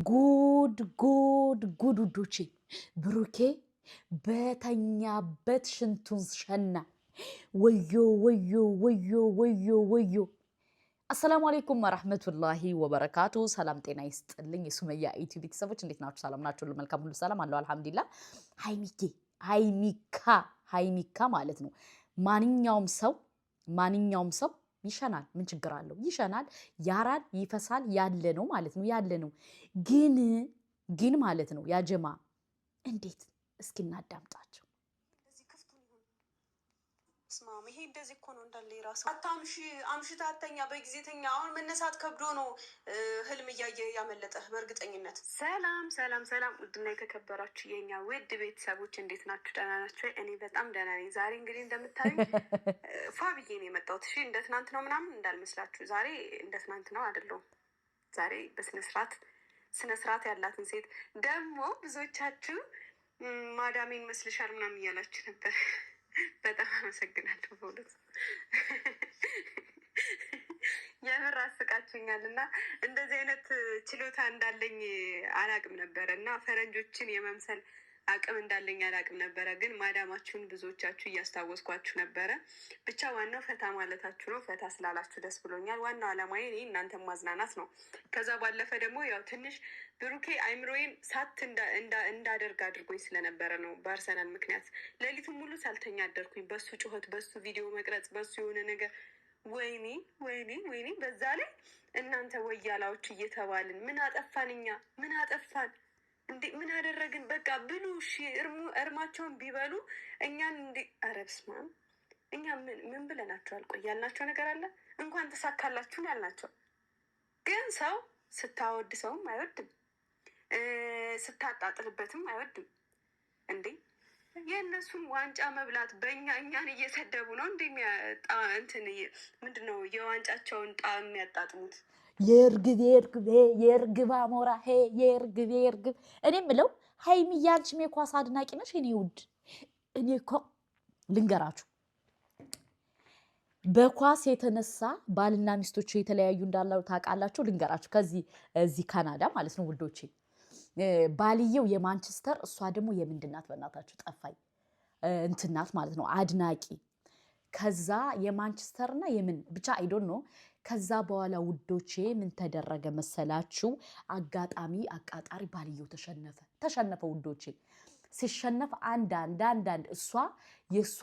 ጉድ ውዶቼ ብሩኬ በተኛበት ሽንቱን ሸና። ወዮ። አሰላሙ አለይኩም ወራህመቱላሂ ወበረካቱ። ሰላም ጤና ይስጥልኝ የሱመያ ዩቲዩብ ቤተሰቦች እንዴት ናችሁ? ሰላም ናችሁ? ሁሉ መልካም፣ ሁሉ ሰላም አለው አልሐምዱሊላህ። ሃይሚካ ማለት ነው። ማንኛውም ሰው ይሸናል። ምን ችግር አለው? ይሸናል፣ ያራል፣ ይፈሳል። ያለ ነው ማለት ነው። ግን ማለት ነው ያጀማ እንዴት እስኪ እናዳምጣቸው። ስማም ይሄ እንደዚህ እኮ ነው እንዳለ ይራስ አምሽታ አተኛ በጊዜ ተኛ። አሁን መነሳት ከብዶ ነው ህልም እያየ ያመለጠህ በእርግጠኝነት። ሰላም ውድና የተከበራችሁ የኛ ውድ ቤተሰቦች እንዴት ናችሁ? ደህና ናችሁ? እኔ በጣም ደህና ነኝ። ዛሬ እንግዲህ እንደምታዩኝ ፏ ብዬ ነው የመጣሁት። እሺ እንደ ትናንት ነው ምናምን እንዳልመስላችሁ። ዛሬ እንደ ትናንት ነው አይደለሁም። ዛሬ ስነስርዓት ያላትን ሴት ደግሞ ብዙዎቻችሁ ማዳሜን መስልሻል ምናምን እያላችሁ ነበር። በጣም አመሰግናለሁ። በእውነት የምር አስቃችሁኛል። እና እንደዚህ አይነት ችሎታ እንዳለኝ አላቅም ነበረ እና ፈረንጆችን የመምሰል አቅም እንዳለኝ አላቅም ነበረ። ግን ማዳማችሁን ብዙዎቻችሁ እያስታወስኳችሁ ነበረ። ብቻ ዋናው ፈታ ማለታችሁ ነው። ፈታ ስላላችሁ ደስ ብሎኛል። ዋናው አላማዬ እኔ እናንተን ማዝናናት ነው። ከዛ ባለፈ ደግሞ ያው ትንሽ ብሩኬ አይምሮዬን ሳት እንዳደርግ አድርጎኝ ስለነበረ ነው። በአርሰናል ምክንያት ሌሊቱን ሙሉ ሳልተኛ አደርኩኝ። በሱ ጩኸት፣ በሱ ቪዲዮ መቅረጽ፣ በሱ የሆነ ነገር ወይኔ። በዛ ላይ እናንተ ወያላዎች እየተባልን ምን አጠፋን? እኛ ምን አጠፋን እንዴ? ምን አደረግን? በቃ ብሉ እሺ፣ እርማቸውን ቢበሉ እኛን እንዴ? ኧረ በስመ አብ። እኛ ምን ብለናቸዋል? ቆይ ያልናቸው ነገር አለ? እንኳን ተሳካላችሁን ያልናቸው። ግን ሰው ስታወድ ሰውም አይወድም፣ ስታጣጥልበትም አይወድም። እንዴ የእነሱን ዋንጫ መብላት በእኛ እኛን እየሰደቡ ነው እንዴ? እንትን ምንድን ነው የዋንጫቸውን ጣዕም የሚያጣጥሙት? የእርግብ አሞራ የእርግብ እኔ የምለው ሀይሚ ያንቺም የኳስ አድናቂ ነሽ የኔ ውድ። እኔ እኮ ልንገራችሁ በኳስ የተነሳ ባልና ሚስቶች የተለያዩ እንዳለው ታውቃላችሁ። ልንገራችሁ እዚህ ካናዳ ማለት ነው ውዶቼ። ባልየው የማንቸስተር እሷ ደግሞ የምንድናት በእናታችሁ ጠፋኝ እንትናት ማለት ነው አድናቂ። ከዛ የማንቸስተር እና የምን ብቻ አይዶን ነው። ከዛ በኋላ ውዶቼ ምን ተደረገ መሰላችሁ? አቃጣሪ ባልየው ተሸነፈ ውዶቼ። ሲሸነፍ አንዳንድ እሷ የእሷ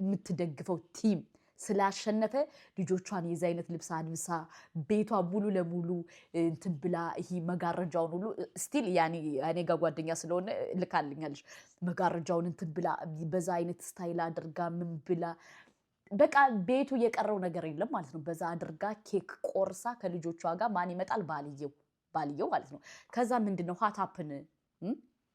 የምትደግፈው ቲም ስላሸነፈ ልጆቿን የዚ አይነት ልብስ አልብሳ ቤቷ ሙሉ ለሙሉ እንትን ብላ ይሄ መጋረጃውን ሁሉ ስቲል እኔ ጋር ጓደኛ ስለሆነ ልካልኛለች። መጋረጃውን እንትን ብላ በዛ አይነት ስታይል አድርጋ ምን ብላ በቃ ቤቱ የቀረው ነገር የለም ማለት ነው። በዛ አድርጋ ኬክ ቆርሳ ከልጆቿ ጋር ማን ይመጣል? ባልየው ማለት ነው። ከዛ ምንድነው ሃታፕን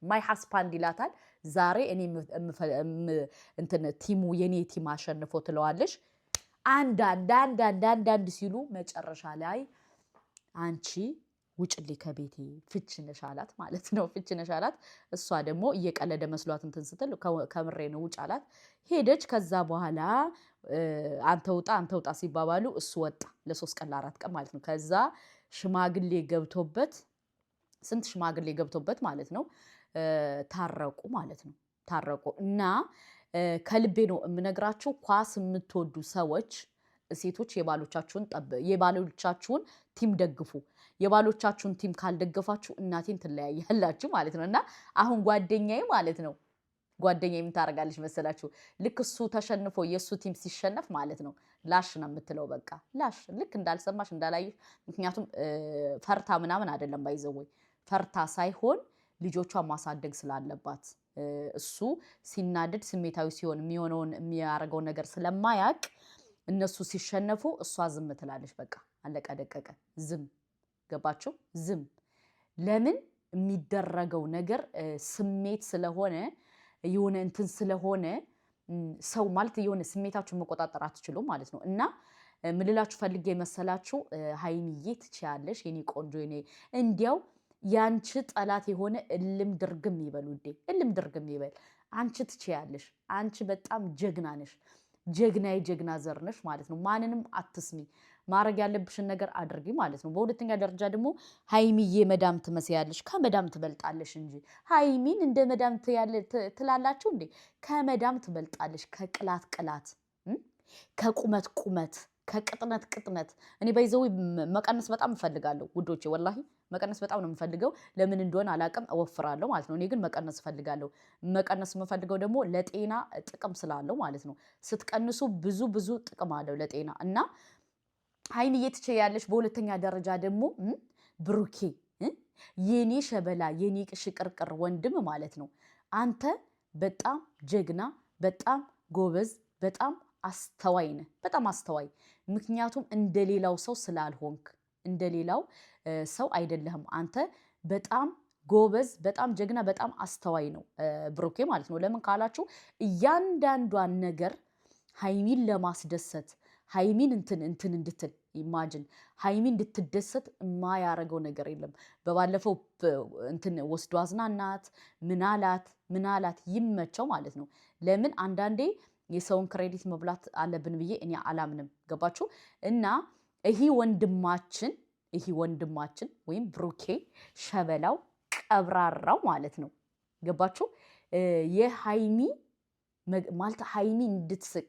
ማይ ሃስፓንድ ይላታል። ዛሬ እኔ እንትን ቲሙ የኔ ቲም አሸንፎ ትለዋለሽ። አንዳንድ ሲሉ መጨረሻ ላይ አንቺ ውጭልኝ ከቤቴ ፍች ነሽ አላት ማለት ነው። ፍች ነሽ አላት። እሷ ደግሞ እየቀለደ መስሏት እንትን ስትል ከምሬ ነው ውጭ አላት። ሄደች። ከዛ በኋላ አንተ ውጣ ሲባባሉ እሱ ወጣ ለ3 ቀን ለ4 ቀን ማለት ነው። ከዛ ሽማግሌ ገብቶበት ስንት ሽማግሌ ገብቶበት ማለት ነው ታረቁ ማለት ነው። ታረቁ እና ከልቤ ነው የምነግራችሁ። ኳስ የምትወዱ ሰዎች ሴቶች የባሎቻችሁን ቲም ደግፉ። የባሎቻችሁን ቲም ካልደገፋችሁ እናቴን ትለያያላችሁ ማለት ነው። እና አሁን ጓደኛዬ ማለት ነው ምን ታደርጋለች መሰላችሁ? ልክ እሱ ተሸንፎ የእሱ ቲም ሲሸነፍ ማለት ነው ላሽ ነው የምትለው። በቃ ላሽ ልክ እንዳልሰማሽ እንዳላየሽ። ምክንያቱም ፈርታ ምናምን አይደለም ባይዘወይ ፈርታ ሳይሆን ልጆቿን ማሳደግ ስላለባት እሱ ሲናደድ ስሜታዊ ሲሆን የሚያደርገውን ነገር ስለማያቅ እነሱ ሲሸነፉ እሷ ዝም ትላለች። በቃ አለቀ ደቀቀ። ዝም ገባችሁ? ዝም ለምን የሚደረገው ነገር ስሜት ስለሆነ የሆነ እንትን ስለሆነ ሰው ማለት የሆነ ስሜታችሁን መቆጣጠር አትችሉም ማለት ነው። እና ምልላችሁ ፈልጌ መሰላችሁ ሀይሚዬ ትችያለሽ የኔ ቆንጆ የኔ እንዲያው ያንቺ ጠላት የሆነ እልም ድርግም ይበል ውዴ፣ እልም ድርግም ይበል። አንቺ ትችያለሽ። አንቺ በጣም ጀግና ነሽ። የጀግና ዘር ነሽ ማለት ነው። ማንንም አትስሚ። ማድረግ ያለብሽን ነገር አድርጊ ማለት ነው። በሁለተኛ ደረጃ ደግሞ ሀይሚዬ መዳም ትመስያለሽ፣ ከመዳም ትበልጣለሽ እንጂ ሀይሚን እንደ መዳም ትላላችሁ እንዴ? ከመዳም ትበልጣለሽ። ከቅላት ቅላት፣ ከቁመት ቁመት፣ ከቅጥነት ቅጥነት። እኔ በይዘው መቀነስ በጣም እፈልጋለሁ ውዶቼ፣ ወላሂ መቀነስ በጣም ነው የምፈልገው። ለምን እንደሆነ አላውቅም፣ እወፍራለሁ ማለት ነው። እኔ ግን መቀነስ እፈልጋለሁ። መቀነስ የምፈልገው ደግሞ ለጤና ጥቅም ስላለው ማለት ነው። ስትቀንሱ ብዙ ብዙ ጥቅም አለው ለጤና እና ሀይሚዬ ትችያለሽ። በሁለተኛ ደረጃ ደግሞ ብሩኬ የኔ ሸበላ የኔ ሽቅርቅር ወንድም ማለት ነው። አንተ በጣም ጀግና፣ በጣም ጎበዝ፣ በጣም አስተዋይ ነህ። በጣም አስተዋይ። ምክንያቱም እንደሌላው ሰው ስላልሆንክ እንደሌላው ሰው አይደለህም። አንተ በጣም ጎበዝ፣ በጣም ጀግና፣ በጣም አስተዋይ ነው ብሩኬ ማለት ነው። ለምን ካላችሁ እያንዳንዷን ነገር ሀይሚን ለማስደሰት ሀይሚን እንትን እንድትል ኢማጅን ሀይሚን እንድትደሰት የማያደርገው ነገር የለም። በባለፈው እንትን ወስዶ አዝናናት ምናላት ይመቸው ማለት ነው። ለምን አንዳንዴ የሰውን ክሬዲት መብላት አለብን ብዬ እኔ አላምንም። ገባችሁ? እና ይሄ ወንድማችን ወይም ብሩኬ ሸበላው ቀብራራው ማለት ነው። ገባችሁ? የሀይሚ ማለት ሀይሚ እንድትስቅ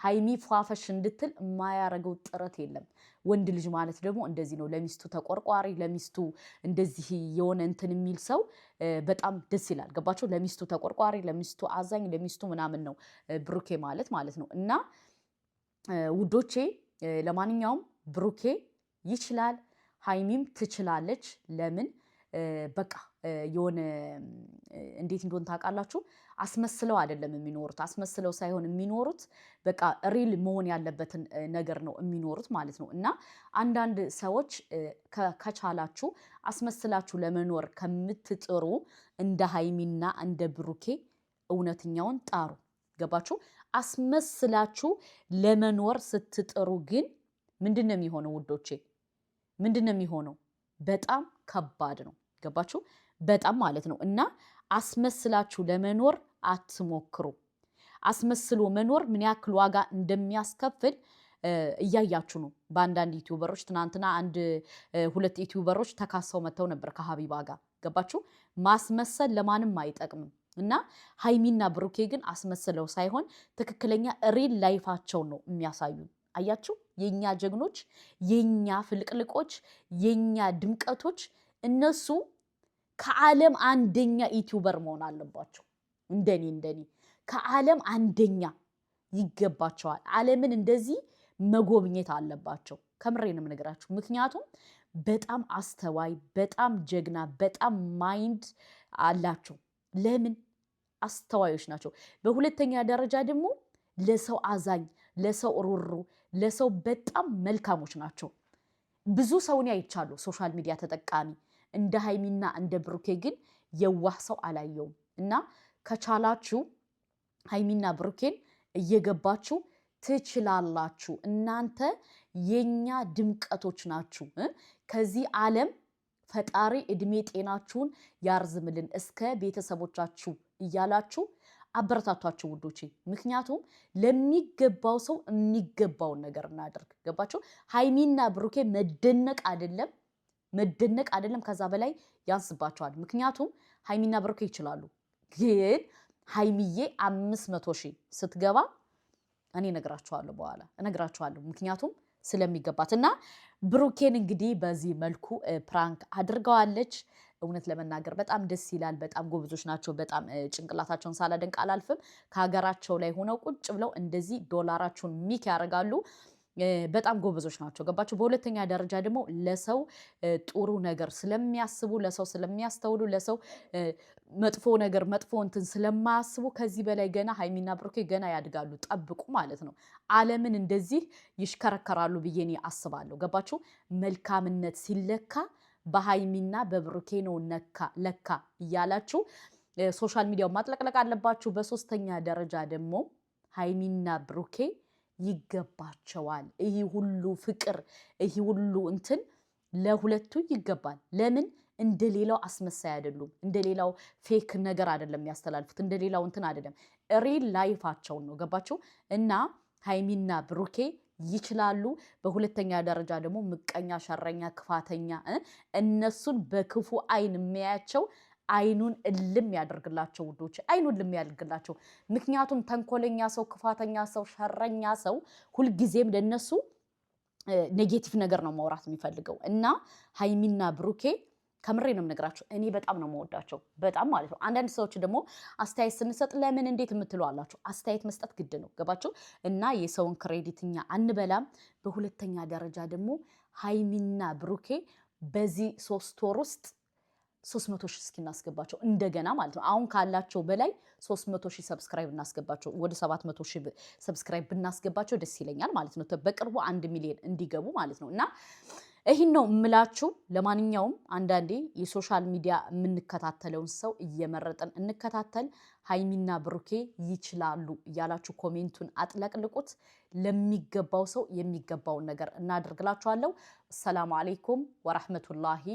ሀይሚ ፏፈሽ እንድትል የማያረገው ጥረት የለም። ወንድ ልጅ ማለት ደግሞ እንደዚህ ነው። ለሚስቱ ተቆርቋሪ፣ ለሚስቱ እንደዚህ የሆነ እንትን የሚል ሰው በጣም ደስ ይላል። ገባችሁ? ለሚስቱ ተቆርቋሪ፣ ለሚስቱ አዛኝ፣ ለሚስቱ ምናምን ነው ብሩኬ ማለት ነው። እና ውዶቼ ለማንኛውም ብሩኬ ይችላል፣ ሀይሚም ትችላለች። ለምን በቃ የሆነ እንዴት እንደሆነ ታውቃላችሁ። አስመስለው አይደለም የሚኖሩት። አስመስለው ሳይሆን የሚኖሩት በቃ ሪል መሆን ያለበትን ነገር ነው የሚኖሩት ማለት ነው። እና አንዳንድ ሰዎች ከቻላችሁ አስመስላችሁ ለመኖር ከምትጥሩ እንደ ሀይሚና እንደ ብሩኬ እውነተኛውን ጣሩ። ገባችሁ? አስመስላችሁ ለመኖር ስትጥሩ ግን ምንድን ነው የሚሆነው ውዶቼ? ምንድን ነው የሚሆነው? በጣም ከባድ ነው። ገባችሁ? በጣም ማለት ነው። እና አስመስላችሁ ለመኖር አትሞክሩ። አስመስሎ መኖር ምን ያክል ዋጋ እንደሚያስከፍል እያያችሁ ነው። በአንዳንድ ዩቲዩበሮች ትናንትና ሁለት ዩቲዩበሮች ተካሰው መጥተው ነበር ከሀቢባ ጋር። ገባችሁ? ማስመሰል ለማንም አይጠቅምም። እና ሀይሚና ብሩኬ ግን አስመስለው ሳይሆን ትክክለኛ ሪል ላይፋቸውን ነው የሚያሳዩ። አያችሁ? የኛ ጀግኖች፣ የኛ ፍልቅልቆች፣ የኛ ድምቀቶች እነሱ ከዓለም አንደኛ ዩቲዩበር መሆን አለባቸው። እንደኔ ከዓለም አንደኛ ይገባቸዋል። ዓለምን እንደዚህ መጎብኘት አለባቸው። ከምሬን የምነግራችሁ። ምክንያቱም በጣም አስተዋይ፣ በጣም ጀግና፣ በጣም ማይንድ አላቸው። ለምን አስተዋዮች ናቸው። በሁለተኛ ደረጃ ደግሞ ለሰው አዛኝ፣ ለሰው ሩሩ፣ ለሰው በጣም መልካሞች ናቸው። ብዙ ሰውን አይቻሉ ሶሻል ሚዲያ ተጠቃሚ። እንደ ሀይሚና እንደ ብሩኬ ግን የዋህ ሰው አላየውም። እና ከቻላችሁ ሀይሚና ብሩኬን እየገባችሁ ትችላላችሁ። እናንተ የኛ ድምቀቶች ናችሁ። ከዚህ ዓለም ፈጣሪ እድሜ ጤናችሁን ያርዝምልን እስከ ቤተሰቦቻችሁ እያላችሁ አበረታቷቸው ውዶቼ። ምክንያቱም ለሚገባው ሰው የሚገባውን ነገር እናደርግ። ገባችሁ? ሀይሚና ብሩኬ መደነቅ አይደለም ከዛ በላይ ያንስባቸዋል። ምክንያቱም ሀይሚና ብሩኬ ይችላሉ። ግን ሀይሚዬ 500,000 ስትገባ እኔ እነግራችኋለሁ፣ በኋላ እነግራችኋለሁ። ምክንያቱም ስለሚገባት እና ብሩኬን እንግዲህ በዚህ መልኩ ፕራንክ አድርገዋለች። እውነት ለመናገር በጣም ደስ ይላል። በጣም ጎበዞች ናቸው። በጣም ጭንቅላታቸውን ሳላደንቅ አላልፍም። ከሀገራቸው ላይ ሆነው ቁጭ ብለው እንደዚህ ዶላራቸውን ሚክ ያደርጋሉ። በጣም ጎበዞች ናቸው። ገባችሁ? በሁለተኛ ደረጃ ደግሞ ለሰው ጥሩ ነገር ስለሚያስቡ፣ ለሰው ስለሚያስተውሉ፣ ለሰው መጥፎ ነገር መጥፎ እንትን ስለማያስቡ ከዚህ በላይ ገና ሀይሚና ብሩኬ ገና ያድጋሉ። ጠብቁ ማለት ነው። ዓለምን እንደዚህ ይሽከረከራሉ ብዬ እኔ አስባለሁ። ገባችሁ? መልካምነት ሲለካ በሀይሚና በብሩኬ ነው ለካ እያላችሁ ሶሻል ሚዲያው ማጥለቅለቅ አለባችሁ። በሶስተኛ ደረጃ ደግሞ ሀይሚና ብሩኬ ይገባቸዋል። ይህ ሁሉ ፍቅር፣ ይህ ሁሉ እንትን ለሁለቱ ይገባል። ለምን? እንደሌላው አስመሳይ አይደሉም። እንደሌላው ፌክ ነገር አይደለም የሚያስተላልፉት። እንደሌላው እንትን አይደለም። ሪል ላይፋቸውን ነው። ገባችሁ? እና ሀይሚና ብሩኬ ይችላሉ። በሁለተኛ ደረጃ ደግሞ ምቀኛ፣ ሸረኛ፣ ክፋተኛ እነሱን በክፉ አይን የሚያያቸው አይኑን እልም ያደርግላቸው ውዶች፣ አይኑን እልም ያደርግላቸው። ምክንያቱም ተንኮለኛ ሰው፣ ክፋተኛ ሰው፣ ሸረኛ ሰው ሁልጊዜም ለነሱ ኔጌቲቭ ነገር ነው ማውራት የሚፈልገው እና ሀይሚና ብሩኬ ከምሬ ነው የምነግራቸው። እኔ በጣም ነው የምወዳቸው፣ በጣም ማለት ነው። አንዳንድ ሰዎች ደግሞ አስተያየት ስንሰጥ ለምን እንዴት የምትሉ አላችሁ። አስተያየት መስጠት ግድ ነው፣ ገባችሁ? እና የሰውን ክሬዲት እኛ አንበላም። በሁለተኛ ደረጃ ደግሞ ሀይሚና ብሩኬ በዚህ 3 ወር ውስጥ 300 ሺህ እስኪናስገባቸው እንደገና ማለት ነው። አሁን ካላቸው በላይ 300 ሺህ ሰብስክራይብ እናስገባቸው። ወደ 700 ሺህ ሰብስክራይብ ብናስገባቸው ደስ ይለኛል ማለት ነው። በቅርቡ 1 ሚሊዮን እንዲገቡ ማለት ነው። እና ይህን ነው እምላችሁ። ለማንኛውም አንዳንዴ የሶሻል ሚዲያ የምንከታተለውን ሰው እየመረጠን እንከታተል። ሀይሚና ብሩኬ ይችላሉ እያላችሁ ኮሜንቱን አጥለቅልቁት። ለሚገባው ሰው የሚገባውን ነገር እናደርግላችኋለሁ። ሰላም አለይኩም ወራህመቱላሂ